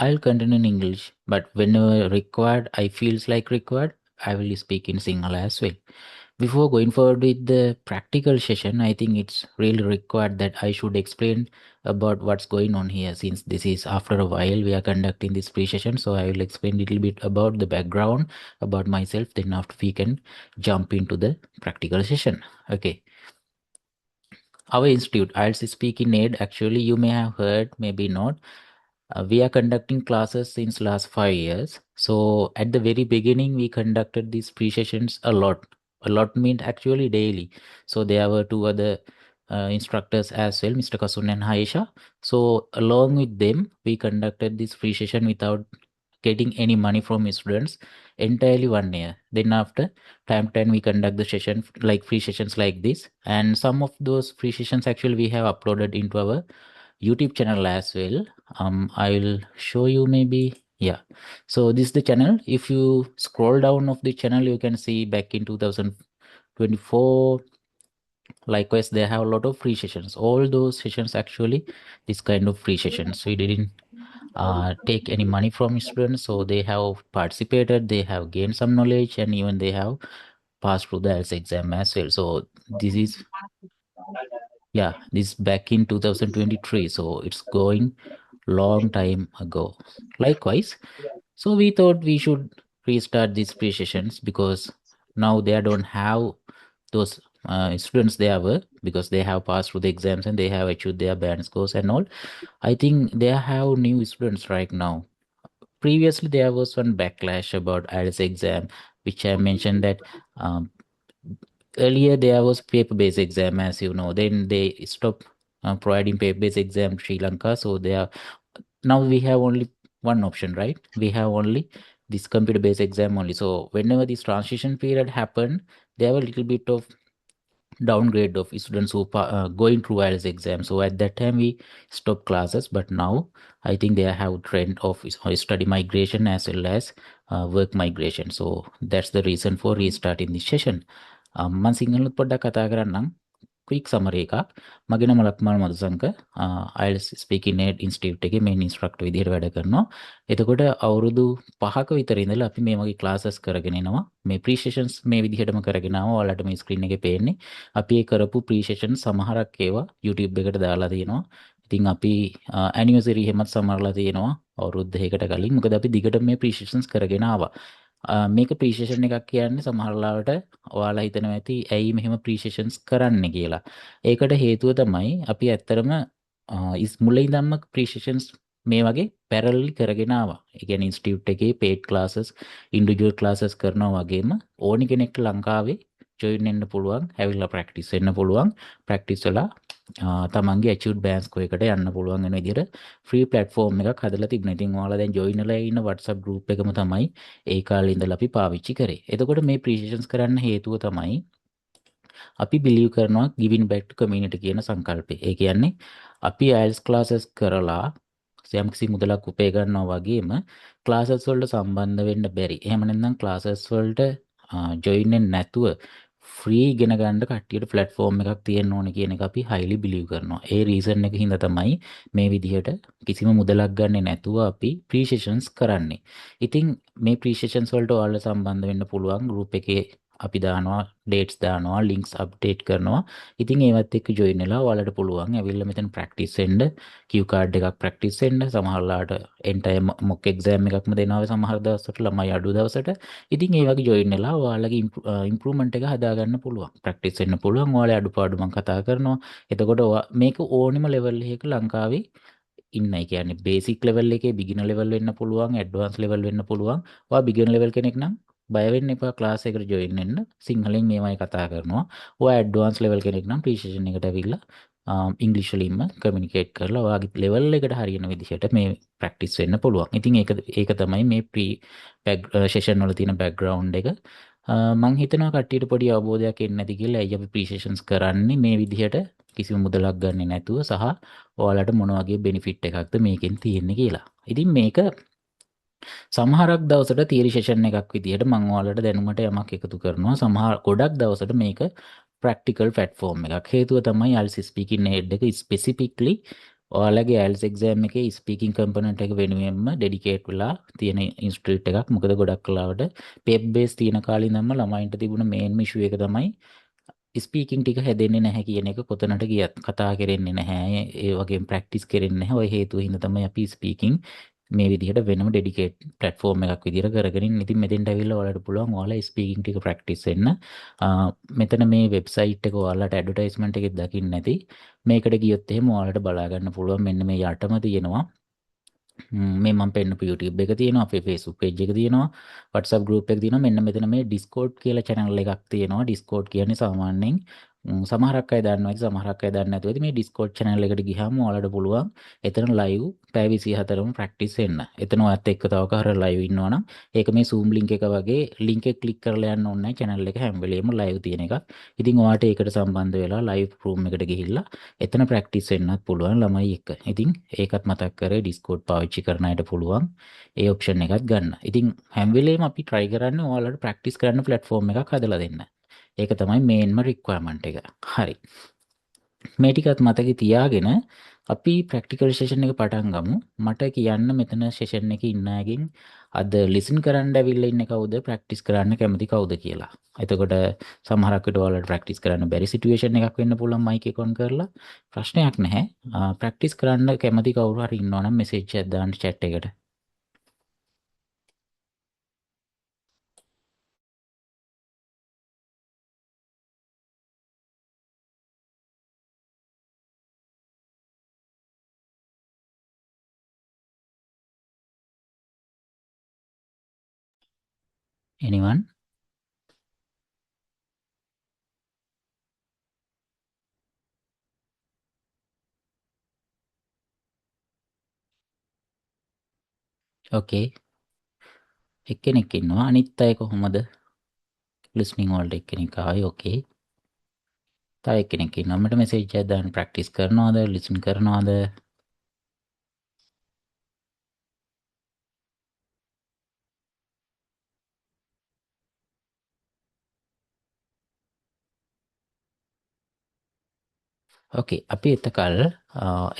I'll continue in English, but whenever required, I feels like required, I will speak in Sinhala as well. Before going forward with the practical session, I think it's really required that I should explain about what's going on here, since this is after a while we are conducting this pre-session. So I will explain a little bit about the background, about myself, then after we can jump into the practical session. Okay. Our institute, IELTS Speaking Aid, actually you may have heard, maybe not. We are conducting classes since last 5 years. So at the very beginning, we conducted these pre-sessions a lot. A lot means actually daily. So there were two other instructors as well, Mr. Kasun and Haisha. So along with them, we conducted this pre-session without getting any money from students entirely 1 year. Then after time 10, we conduct the session like free sessions like this. And some of those free sessions actually we have uploaded into our YouTube channel as well. I will show you maybe. Yeah. So this is the channel. If you scroll down of the channel, you can see back in 2024. Likewise, they have a lot of free sessions. All those sessions actually, this kind of free sessions. We didn't take any money from students, so they have participated, they have gained some knowledge, and even they have passed through the IELTS exam as well. So this is, yeah, this back in 2023. So it's going long time ago. Likewise, so we thought we should restart these pre-sessions because now they don't have those students they were, because they have passed through the exams and they have achieved their band scores and all. I think they have new students right now. Previously, there was one backlash about IELTS exam, which I mentioned that um, earlier there was paper-based exam, as you know. Then they stopped providing paper-based exam Sri Lanka. So they are now we have only one option, right? We have only this computer-based exam only. So whenever this transition period happened, there were a little bit of downgrade of students who going through IELTS exam. So at that time we stopped classes, but now I think they have trend of study migration as well as work migration. So that's the reason for restarting this session. මම සිංහලුත් පොඩ්ඩක් කතා කරන්නම්. Quick සමරි එකක්. මගේ නම Lakmal Madushanka. IELTS Speaking Aid Institute එකේ මේන් instructor විදිහට වැඩ කරනවා. එතකොට අවුරුදු 5ක විතර ඉඳලා අපි මේ වගේ ක්ලාසස් කරගෙන එනවා. මේ ප්‍රී සෙෂන්ස් මේ විදිහටම කරගෙන ආවා. ඔයාලට මේ ස්ක්‍රීන් එකේ පේන්නේ. අපි ඒ කරපු ප්‍රී සෙෂන් සමහරක් ඒවා YouTube එකට දාලා තියෙනවා. ඉතින් අපි ඇනිවර්සරි එහෙමත් සමහරලා තියෙනවා අවුරුදු දෙකකට කලින්. මොකද අපි දිගටම මේ ප්‍රී සෙෂන්ස් කරගෙන ආවා. මේක ප්‍රීසේෂන් එකක් කියන්නේ සමහරලාවට ඔයාලා හිතනවා ඇති ඇයි මෙහෙම ප්‍රීසේෂන්ස් කරන්න කියලා. ඒකට හේතුව තමයි අපි ඇත්තරම මුලින් ඉඳන්ම ප්‍රීසේෂන්ස් මේ වගේ පැරලලි කරගෙන ආවා. ඒ කියන්නේ ඉන්ස්ටිටියුට් එකේ paid classes, individual classes කරනවා වගේම ඕනි කෙනෙක්ට ලංකාවේ join වෙන්න පුළුවන්, ඇවිල්ලා practice වෙන්න පුළුවන්. practice වෙලා තමන්ගේ achieved band score එකට යන්න පුළුවන් වෙන විදිහට free platform එකක් හදලා තිබුණා. ඉතින් ඔයාලා දැන් join වෙලා ඉන්න WhatsApp group එකම තමයි ඒ කාලේ ඉඳලා අපි පාවිච්චි කරේ. එතකොට මේ ප්‍රීසෙෂන්ස් කරන්න හේතුව තමයි අපි බිලීව් කරනවා giving back to community කියන සංකල්පය. ඒ කියන්නේ අපි IELTS classes කරලා යම්කිසි මුදලක් උපය ගන්නවා වගේම classes වලට සම්බන්ධ වෙන්න බැරි. එහෙම නැත්නම් classes වලට join වෙන්නේ නැතුව ෆ්‍රී ඉගෙන ගන්න කට්ටියට platform එකක් තියෙන්න ඕනේ කියන එක අපි highly believe කරනවා. ඒ reason එක හින්දා තමයි මේ විදිහට කිසිම මුදලක් ගන්නෙ නැතුව අපි pre sessions කරන්නේ. ඉතින් මේ pre sessions වලට ඔයාලා සම්බන්ධ වෙන්න පුළුවන් group එකේ අපි දානවා dates දානවා links update කරනවා. ඉතින් ඒවත් එක්ක join වෙලා ඔයාලට පුළුවන් ඇවිල්ලා මෙතන practice වෙන්න, cue card එකක් practice වෙන්න. සමහරලාට entire mock exam එකක්ම දෙනවා සමහර දවස්වල ළමයි අඩු දවසට. ඉතින් ඒ වගේ join වෙලා ඔයාලගේ improvement එක හදාගන්න පුළුවන්. practice වෙන්න පුළුවන්. ඔයාලේ අඩුපාඩු මම කතා කරනවා. එතකොට මේක ඕනෙම level එකක ලංකාවේ ඉන්න. ඒ කියන්නේ basic level එකේ beginner level වෙන්න පුළුවන්, advanced level වෙන්න පුළුවන්. ඔයා beginner level කෙනෙක් නම් බය වෙන්න එපා ක්ලාස් එකට join වෙන්න. සිංහලෙන් මේවයි කතා කරනවා. ඔයා advanced level කෙනෙක් නම් pre-session එකට ඇවිල්ලා ඉංග්‍රීසි වලින්ම communicate කරලා ඔයාගේ level එකට හරියන විදිහට මේ practice වෙන්න පුළුවන්. ඉතින් ඒක තමයි මේ pre session වල තියෙන background එක. මං හිතනවා කට්ටියට පොඩි අවබෝධයක් එන්නේ නැති කියලා. ඇයි අපි pre-sessions කරන්නේ මේ විදිහට කිසිම මුදලක් ගන්නෙ නැතුව, සහ ඔයාලට මොන වගේ benefit එකක්ද මේකෙන් තියෙන්නේ කියලා. ඉතින් මේක සමහරක් දවසට තියරි සෙෂන් එකක් විදිහට මම ඔයාලට දැනුමට යමක් එකතු කරනවා. සමහර ගොඩක් දවසට මේක ප්‍රැක්ටිකල් platform එකක්. හේතුව තමයි IELTS Speaking Aid එක specifically ඔයාලගේ IELTS exam එකේ ස්පීකින් කම්පොනන්ට් එක වෙනුවෙන්ම ඩෙඩිකේට් වෙලා තියෙන ඉන්ස්ටිටියුට් එකක්. මොකද ගොඩක් කලාවට පේපර් බේස් තියෙන කාලේ ඉඳන්ම ළමයින්ට තිබුණ මේන්ම ඉෂුව එක තමයි ස්පීකින් ටික හැදෙන්නේ නැහැ කියන එක. කොතනට ගියත් කතා කරෙන්නේ නැහැ. ඒ වගේම ප්‍රැක්ටිස් කරෙන්නේ නැහැ. ওই හේතුව හින්දා තමයි අපි ස්පීකින් මේ විදිහට වෙනම ඩෙඩිකේට් ප්ලැට්ෆෝම් එකක් විදිහට කරගෙන ඉන්නේ. ඉතින් මෙතෙන්ට ඇවිල්ලා ඔයාලට පුළුවන් ඔයාලා ස්පීකින් ටික ප්‍රැක්ටිස් වෙන්න. මෙතන මේ වෙබ්සයිට් එක ඔයාලට ඇඩ්වර්ටයිස්මන්ට් එකේ දකින්න නැති. මේකට ගියොත් එහෙම ඔයාලට බලා ගන්න පුළුවන්. මෙන්න මේ යටම තියෙනවා මේ මම පෙන්නපු YouTube එක තියෙනවා, අපේ Facebook page එක තියෙනවා, WhatsApp group එක තියෙනවා. මෙන්න මෙතන මේ Discord කියලා channel එකක් තියෙනවා. Discord කියන්නේ සාමාන්‍යයෙන් සමහරක් අය දන්නවා ඇති, සමහරක් අය දන්නේ නැතුව ඇති. මේ Discord channel එකට ගියාම ඔයාලට පුළුවන් එතන live පැය 24ම practice වෙන්න. එතන ඔයත් එක්ක තව කවර live ඉන්නවනම් ඒක මේ Zoom link එක වගේ link එක click කරලා යන්න ඕනේ නැහැ. channel එක හැම වෙලේම live තියෙන එකක්. ඉතින් ඔයාට ඒකට සම්බන්ධ වෙලා live room එකට ගිහිල්ලා එතන practice වෙන්නත් පුළුවන් ළමයි එක්ක. ඉතින් ඒකත් මතක් කරේ Discord පාවිච්චි කරන අයට පුළුවන් ඒ ඔප්ෂන් එකත් ගන්න. ඉතින් හැම වෙලේම අපි try කරන්නේ ඔයාලට practice කරන්න platform එකක් හදලා දෙන්න. ඒක තමයි මේන්ම රික්වයර්මන්ට් එක. හරි. මේ ටිකත් මතකේ තියාගෙන අපි ප්‍රැක්ටිකල් සෙෂන් එක පටන් ගමු. මට කියන්න මෙතන සෙෂන් එකේ ඉන්න අයගෙන් අද ලිසන් කරන්න ඇවිල්ලා ඉන්නේ කවුද, ප්‍රැක්ටිස් කරන්න කැමති කවුද කියලා. එතකොට සමහරක් විට ඔයාලට ප්‍රැක්ටිස් කරන්න බැරි සිටුේෂන් එකක් වෙන්න පුළුවන් මයික් එක ඔන් කරලා. ප්‍රශ්නයක් නැහැ. ප්‍රැක්ටිස් කරන්න කැමති කවුරු හරි ඉන්නවනම් මෙසේජ් එකක් දාන්න chat එකට. Anyone? Okay. එක්කෙනෙක් ඉන්නවා. අනිත් අය කොහොමද? listening වලට එක්කෙනෙක් ආයි. Okay. තව එක්කෙනෙක් ඉන්නවා. මට මෙසේජ් එකක් දාන්න ප්‍රැක්ටිස් කරනවද? ලිසන් කරනවද? Okay, අපි එතකල්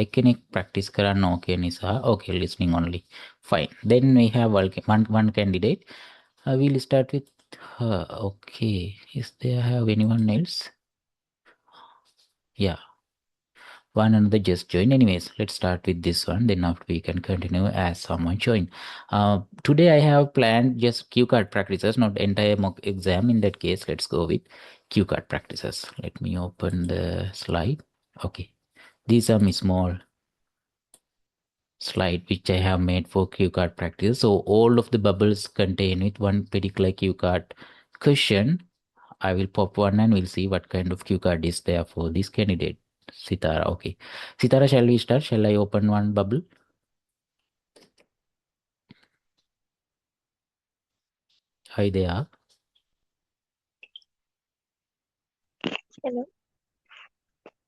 එක්කෙනෙක් ප්‍රැක්ටිස් කරන්න ඕකේ නිසා okay listening only. Fine. Then we have one candidate. We'll start with her. Okay. Is there have anyone else? Yeah. One another just join. Anyways, let's start with this one. Then after we can continue as someone join. Today I have planned just cue card practices, not entire mock exam. In that case, let's go with cue card practices. Let me open the slide. Okay. These are my small slide which I have made for cue card practice. So all of the bubbles contain with one particular cue card question. I will pop one and we'll see what kind of cue card is there for this candidate. Sitara, okay. Sitara, shall we start? Shall I open one bubble? Hi there. Hello.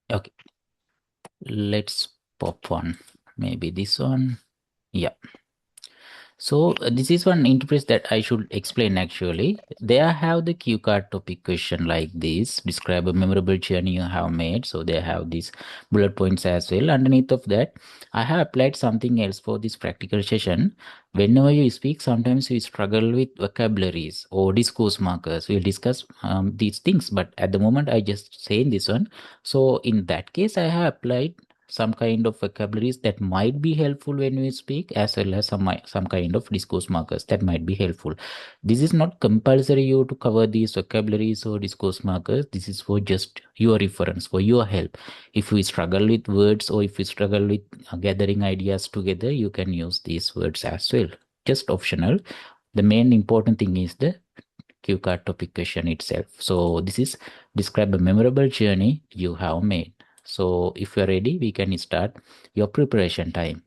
Okay, let's pop one. Maybe this one. Yeah. So this is one interface that I should explain actually. They have the cue card topic question like this. Describe a memorable journey you have made. So they have these bullet points as well. Underneath of that, I have applied something else for this practical session. Whenever you speak, sometimes we struggle with vocabularies or discourse markers. We'll discuss these things, but at the moment I just say in this one. So in that case, I have applied some kind of vocabularies that might be helpful when we speak, as well as some kind of discourse markers that might be helpful. This is not compulsory you to cover these vocabularies or discourse markers. This is for just your reference, for your help. If we struggle with words or if we struggle with gathering ideas together, you can use these words as well. Just optional. The main important thing is the cue card topic question itself. So this is describe a memorable journey you have made. So if you're ready, we can start your preparation time.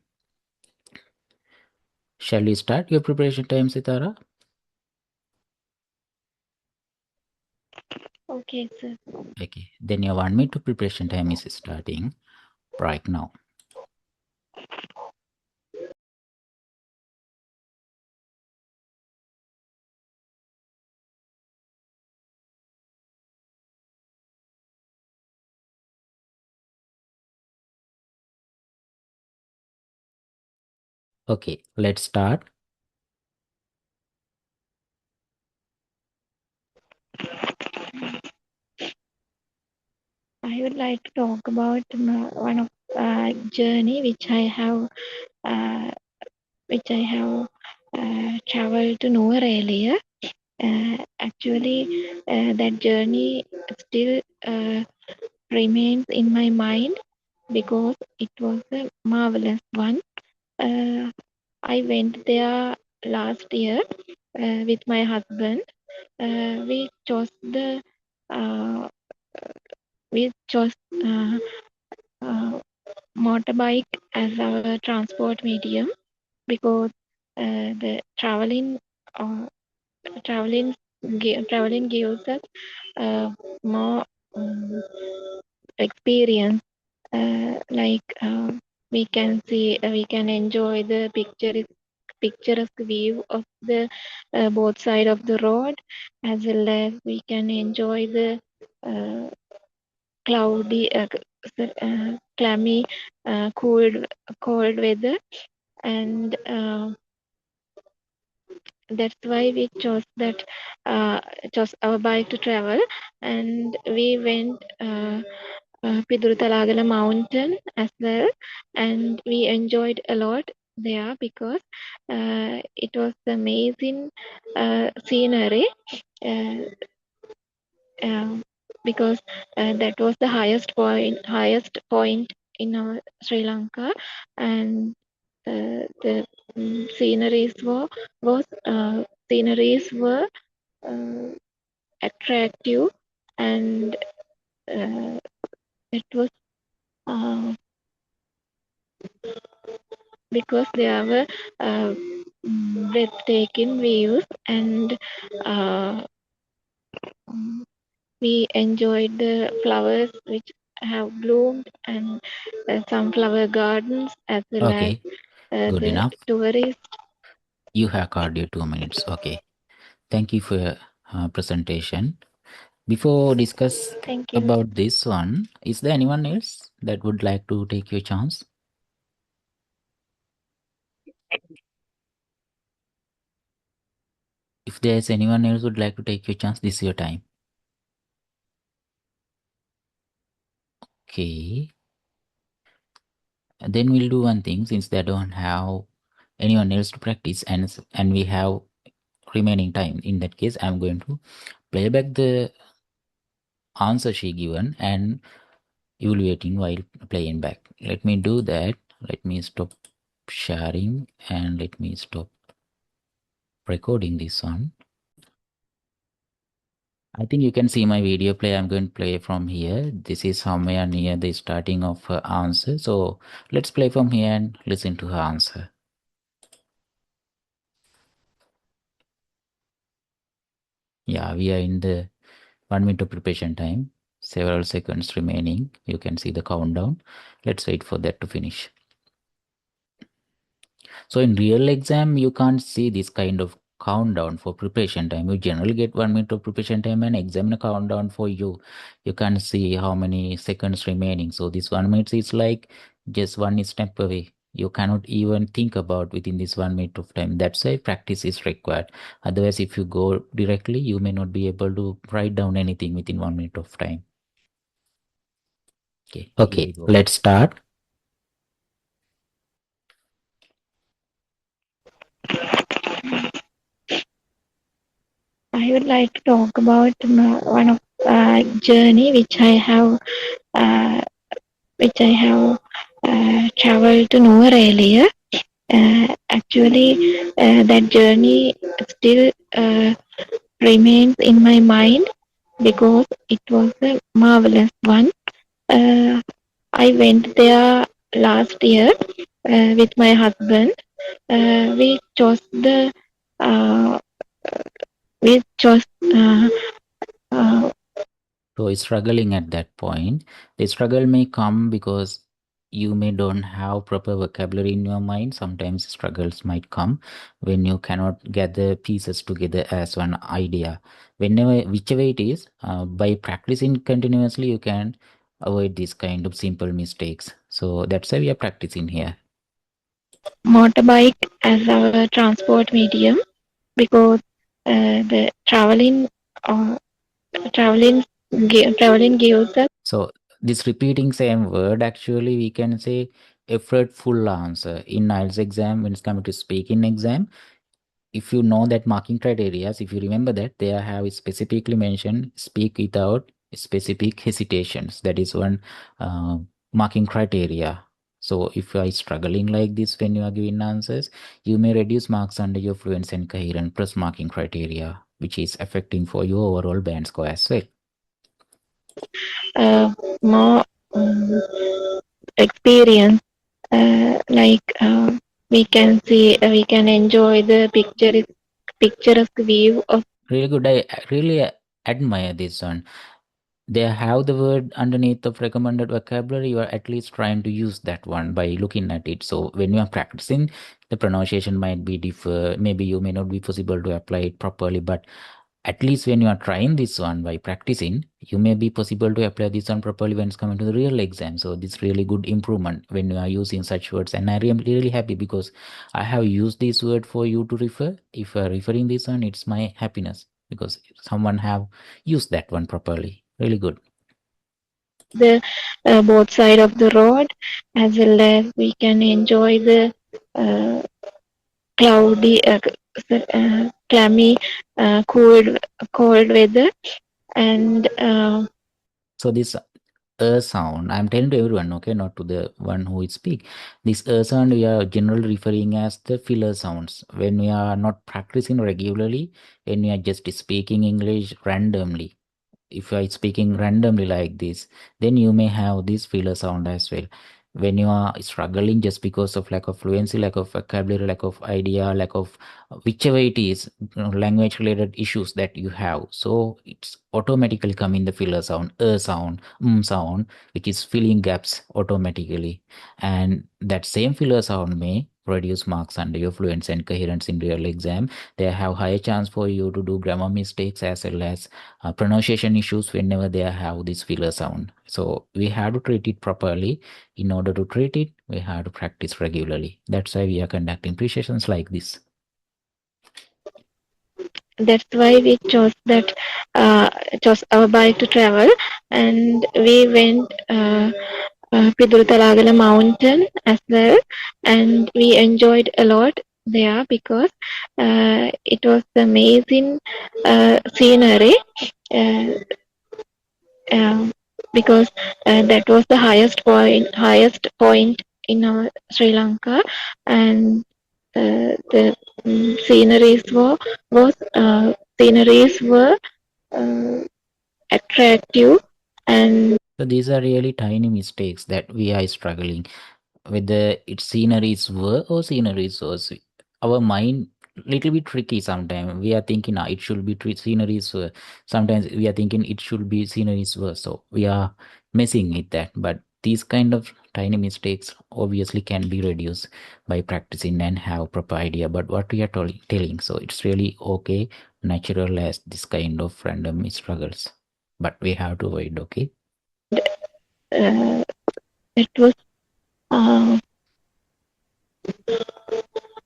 Shall we start your preparation time, Sitara? Okay, sir. Okay, then your 1 minute to preparation time is starting right now. Okay, let's start. I would like to talk about one of journey uh, which I have traveled to Noor earlier. Actually, that journey still remains in my mind because it was a marvelous one. Uh, I went there last year with my husband. We chose the uh, we chose uh, uh, motorbike as our transport medium because the uh, traveling traveling gives us more experience. We can see, we can enjoy the picturesque view of the both side of the road, as well as we can enjoy the uh, cloudy, clammy, cold weather, and that's why we uh, chose our bike to travel, and we went Piduruthalagala mountain as well, and we enjoyed a lot there because it was amazing scenery. Uh, um, because that was the highest point in Sri Lanka, and the sceneries was sceneries were uh, attractive, and it was uh, because there were uh, breathtaking views, and uh, we enjoyed the flowers which have bloomed, and sunflower gardens, as well as Okay, good the enough. tourists. You have cardio 2 minutes. Okay, thank you for your presentation. Before discuss Thank you. about this one, is there anyone else that would like to take your chance? If there's anyone else would like to take your chance, this is your time. Okay, then we'll do one thing since they don't have anyone else to practice, and we have remaining time. In that case, I'm going to play back the answer she given, and you will be waiting while playing back. Let me do that. Let me stop sharing and let me stop recording this one. I think you can see my video play. I'm going to play from here. This is somewhere near the starting of her answer. So let's play from here and listen to her answer. Yeah, we are in the 1 minute of preparation time. Several seconds remaining. You can see the countdown. Let's wait for that to finish. So in real exam, you can't see this kind of countdown for preparation time. You generally get 1 minute of preparation time and examiner countdown for you. You can't see how many seconds remaining. So this 1 minute is like just one step away. You cannot even think about within this 1 minute of time. That's why practice is required. Otherwise, if you go directly, you may not be able to write down anything within 1 minute of time. Okay, here we Okay, go. let's start. I would like to talk about one of journey uh, which I have traveled to Noor earlier. Actually, that journey still remains in my mind because it was a marvelous one. Uh, I went there last year with my husband. We chose the uh, we chose uh, So struggling at that point, the struggle may come because you may don't have proper vocabulary in your mind. Sometimes struggles might come when you cannot get the pieces together as one idea. Whenever, whichever it is, by practicing continuously, you can avoid this kind of simple mistakes. So that's why we are practicing here. motorbike as our transport medium because the uh, traveling traveling gives us So this repeating same word, actually we can say effortful answer. In IELTS exam, when it's coming to speaking exam, if you know that marking criteria, if you remember that they have specifically mentioned speak without specific hesitations. That is one uh, marking criteria. So if you are struggling like this when you are giving answers, you may reduce marks under your fluency and coherent plus marking criteria, which is affecting for your overall band score as well. more experience like we can see we can enjoy the picturesque view of Really good. I really admire this one. They have the word underneath of recommended vocabulary. You are at least trying to use that one by looking at it. So when you are practicing, the pronunciation might be differ. Maybe you may not be possible to apply it properly, but at least when you are trying this one by practicing, you may be possible to apply this one properly when it's coming to the real exam. So this really good improvement when you are using such words, and I am really happy because I have used this word for you to refer. If you are referring this one, it's my happiness because someone have used that one properly. Really good. the both side of the road as well as we can enjoy the uh, cloudy clammy cold weather and So this sound, I'm telling to everyone, okay, not to the one who is speak. This sound we are generally referring as the filler sounds when we are not practicing regularly, when we are just speaking English randomly. If you are speaking randomly like this, then you may have this filler sound as well. When you are struggling just because of lack of fluency, lack of vocabulary, lack of idea, lack of whichever it is, language related issues that you have, so it's automatically coming the filler sound, sound, sound, which is filling gaps automatically, and that same filler sound may reduce marks under your fluency and coherence in real exam. They have higher chance for you to do grammar mistakes as well as pronunciation issues whenever they have this filler sound. So we have to treat it properly. In order to treat it, we have to practice regularly. That's why we are conducting pre-sessions like this. that's why we uh, chose our bike to travel and we went Pidurtalagala mountain as well and we enjoyed a lot there because it was amazing scenery uh, um, because that was the highest point in our Sri Lanka and the sceneries were uh, attractive and So these are really tiny mistakes that we are struggling, whether it's sceneries were or sceneries was. Our mind little bit tricky sometimes. We are thinking it should be sceneries were. Sometimes we are thinking it should be sceneries were. So we are messing with that. But these kind of tiny mistakes obviously can be reduced by practicing and have proper idea about what we are telling. So it's really okay, natural as this kind of random struggles. But we have to avoid, okay? uh, it was uh,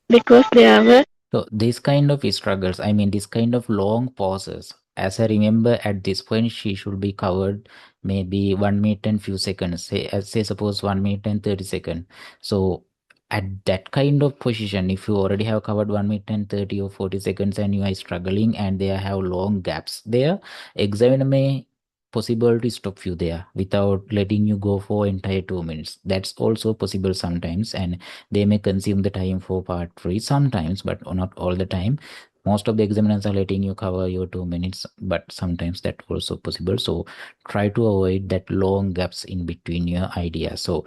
because there were So this kind of struggles, I mean, this kind of long pauses, as I remember at this point, she should be covered maybe 1 minute and few seconds. Say suppose 1 minute and 30 seconds. So at that kind of position, if you already have covered 1 minute and 30 or 40 seconds and you are struggling and they have long gaps there, examiner may possible to stop you there without letting you go for entire 2 minutes. That's also possible sometimes, and they may consume the time for part three sometimes, but not all the time. Most of the examiners are letting you cover your 2 minutes, but sometimes that also possible. So try to avoid that long gaps in between your ideas. So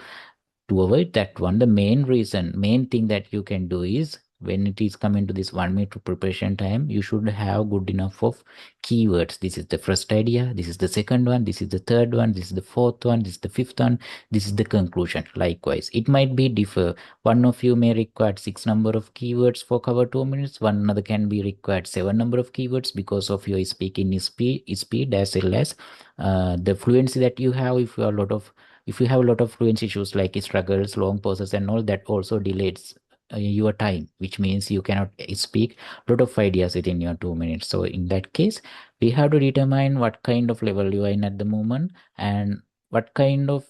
to avoid that one, the main thing that you can do is when it is coming to this 1 minute preparation time, you should have good enough of keywords. This is the first idea, this is the second one, this is the third one, this is the fourth one, this is the fifth one, this is the conclusion. Likewise, it might be differ. One of you may require six number of keywords for cover 2 minutes, one another can be required seven number of keywords because of your speaking speed as well as the fluency that you have. If you are a lot of if you have a lot of fluency issues like struggles, long pauses, and all that also delays your time, which means you cannot speak a lot of ideas within your 2 minutes. So in that case, we have to determine what kind of level you are in at the moment, and what kind of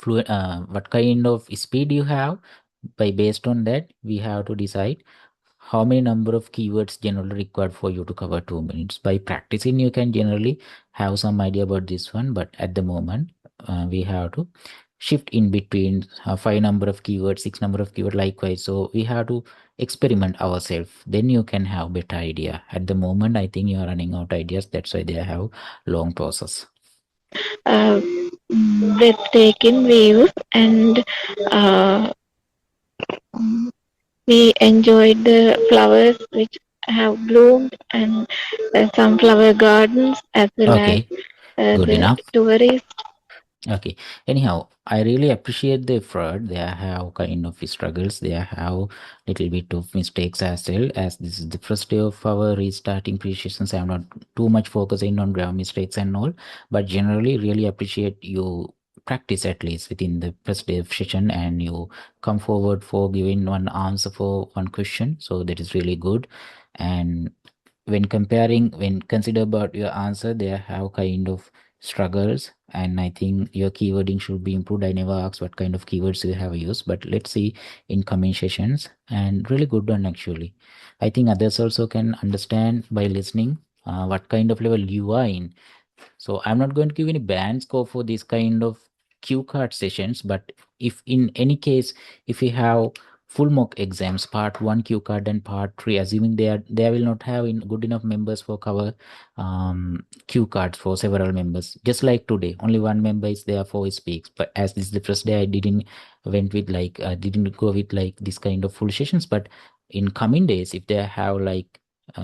what kind of speed you have. By based on that, we have to decide how many number of keywords generally required for you to cover 2 minutes. By practicing, you can generally have some idea about this one, but at the moment, we have to shift in between five number of keywords, six number of keyword likewise. So we have to experiment ourselves. Then you can have better idea. At the moment, I think you are running out ideas. That's why they have long process. uh, breathtaking views, and uh, we enjoyed the flowers which have bloomed, and sunflower gardens, as well as Okay, good the enough. tourists. Okay. Anyhow, I really appreciate the effort. They have kind of struggles. They have little bit of mistakes as well. As this is the first day of our restarting pre-sessions, I'm not too much focusing on grammar mistakes and all, but generally really appreciate you practice at least within the first day of session, and you come forward for giving one answer for one question. So that is really good. And when consider about your answer, they have kind of struggles, and I think your keywording should be improved. I never asked what kind of keywords you have used, but let's see in coming sessions. And really good one actually. I think others also can understand by listening what kind of level you are in. So I'm not going to give any band score for this kind of cue card sessions, but if in any case, if we have full mock exams, part one cue card and part three, assuming they will not have in good enough members for cover cue cards for several members. Just like today, only one member is there for speaks. But as this is the first day, I didn't went with like didn't go with like this kind of full sessions. But in coming days, if they have like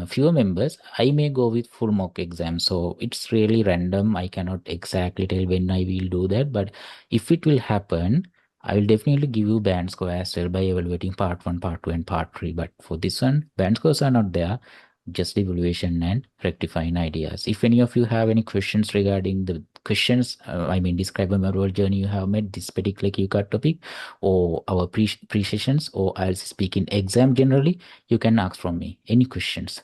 fewer members, I may go with full mock exam. So it's really random. I cannot exactly tell when I will do that, but if it will happen, I will definitely give you band score as well by evaluating part one, part two, and part three. But for this one, band scores are not there, just evaluation and rectifying ideas. If any of you have any questions regarding the questions, I mean, describe a memorable journey you have made this particular QCAT topic, or our pre sessions, or I'll speak in exam generally, you can ask from me any questions.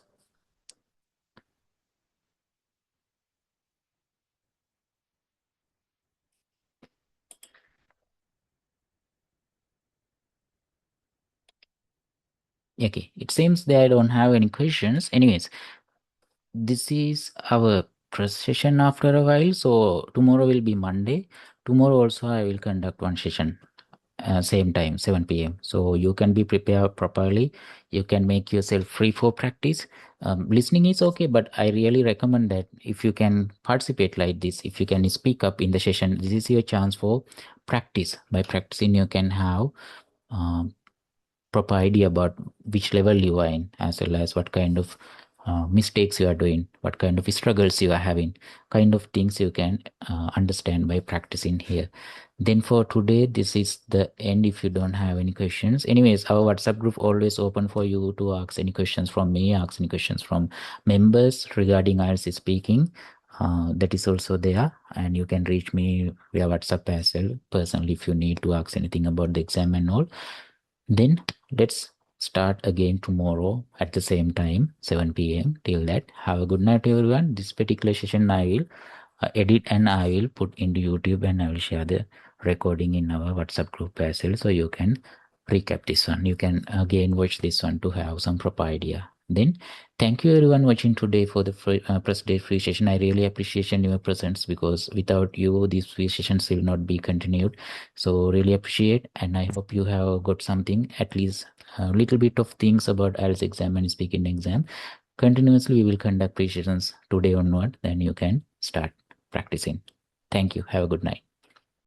Okay, it seems that I don't have any questions. Anyways, this is our first session after a while. So tomorrow will be Monday. Tomorrow also I will conduct one session, same time, 7 p.m. So you can be prepared properly. You can make yourself free for practice. Listening is okay, but I really recommend that if you can participate like this, if you can speak up in the session, this is your chance for practice. By practicing, you can have um, proper idea about which level you are in, as well as what kind of mistakes you are doing, what kind of struggles you are having, kind of things you can understand by practicing here. Then for today, this is the end. If you don't have any questions, anyways, our WhatsApp group always open for you to ask any questions from me, ask any questions from members regarding IELTS speaking. That is also there, and you can reach me via WhatsApp as well personally if you need to ask anything about the exam and all. Then let's start again tomorrow at the same time, 7 p.m. Till that, have a good night, everyone. This particular session I will edit and I will put into YouTube, and I will share the recording in our WhatsApp group as well. So you can recap this one. You can again watch this one to have some proper idea. Then thank you everyone watching today for the press day free session. I really appreciate your presence, because without you, these free sessions will not be continued. So really appreciate, and I hope you have got something, at least a little bit of things about IELTS exam and speaking exam. Continuously, we will conduct pre sessions today onward. Then you can start practicing. Thank you. Have a good night.